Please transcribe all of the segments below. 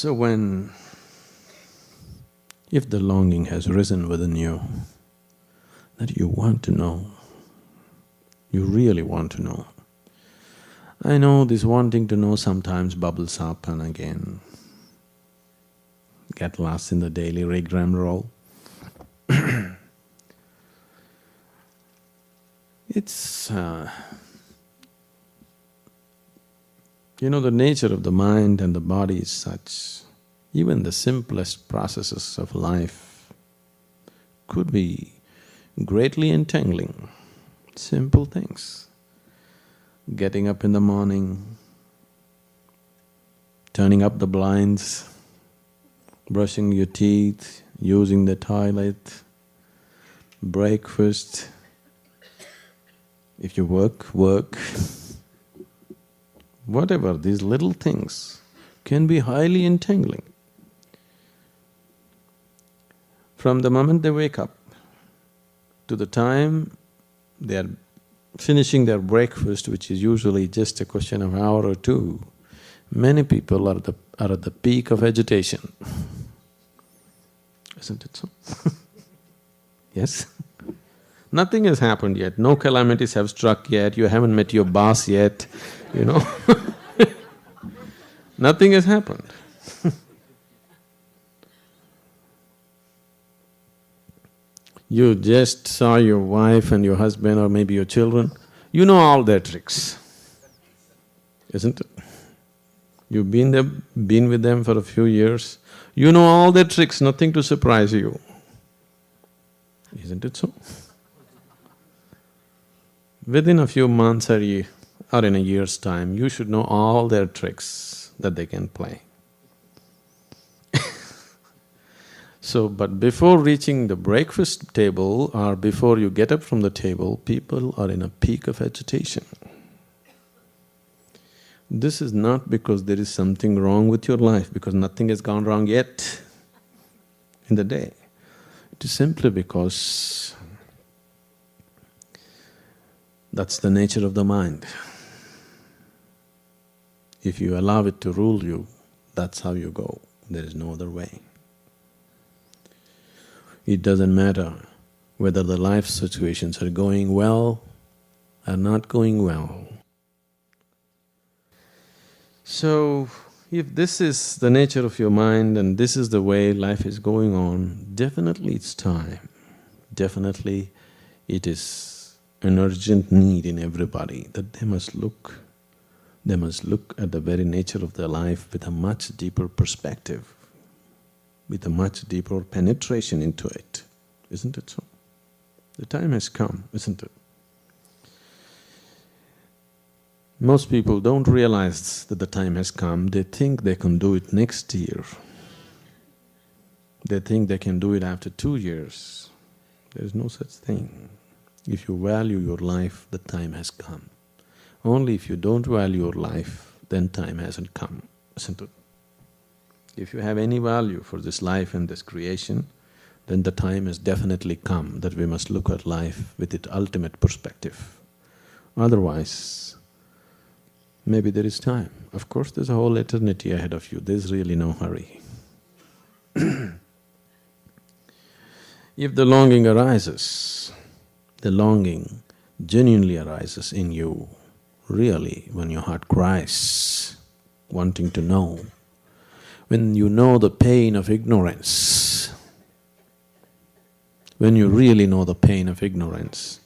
So if the longing has risen within you, that you want to know, you really want to know. I know this wanting to know sometimes bubbles up and again get lost in the daily rigmarole. It's… the nature of the mind and the body is such, even the simplest processes of life could be greatly entangling. Simple things. Getting up in the morning, turning up the blinds, brushing your teeth, using the toilet, breakfast. If you work. Whatever, these little things can be highly entangling. From the moment they wake up to the time they are finishing their breakfast, which is usually just a question of an hour or two, many people are at the peak of agitation. Isn't it so? Yes? Nothing has happened yet, no calamities have struck yet, you haven't met your boss yet, Nothing has happened. You just saw your wife and your husband or maybe your children, you know all their tricks, isn't it? You've been with them for a few years, you know all their tricks, nothing to surprise you. Isn't it so? Within a few months or in a year's time, you should know all their tricks that they can play. So, but before reaching the breakfast table or before you get up from the table, people are in a peak of agitation. This is not because there is something wrong with your life, because nothing has gone wrong yet in the day. It is simply because that's the nature of the mind. If you allow it to rule you, that's how you go, there is no other way. It doesn't matter whether the life situations are going well or not going well. So, if this is the nature of your mind and this is the way life is going on, definitely it's time, definitely it is an urgent need in everybody that they must look at the very nature of their life with a much deeper perspective, with a much deeper penetration into it, isn't it so? The time has come, isn't it? Most people don't realize that the time has come, they think they can do it next year. They think they can do it after 2 years. There is no such thing. If you value your life, the time has come. Only if you don't value your life, then time hasn't come, isn't it? If you have any value for this life and this creation, then the time has definitely come that we must look at life with its ultimate perspective. Otherwise, maybe there is time. Of course, there's a whole eternity ahead of you, there's really no hurry. If the longing arises, the longing genuinely arises in you, really, when your heart cries, wanting to know, when you know the pain of ignorance, when you really know the pain of ignorance,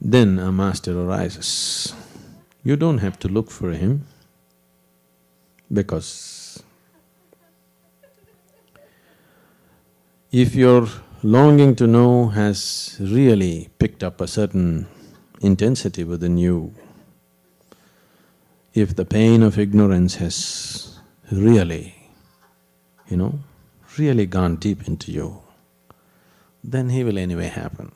then a master arises. You don't have to look for him, because if your longing to know has really picked up a certain intensity within you, if the pain of ignorance has really, really gone deep into you, then he will anyway happen.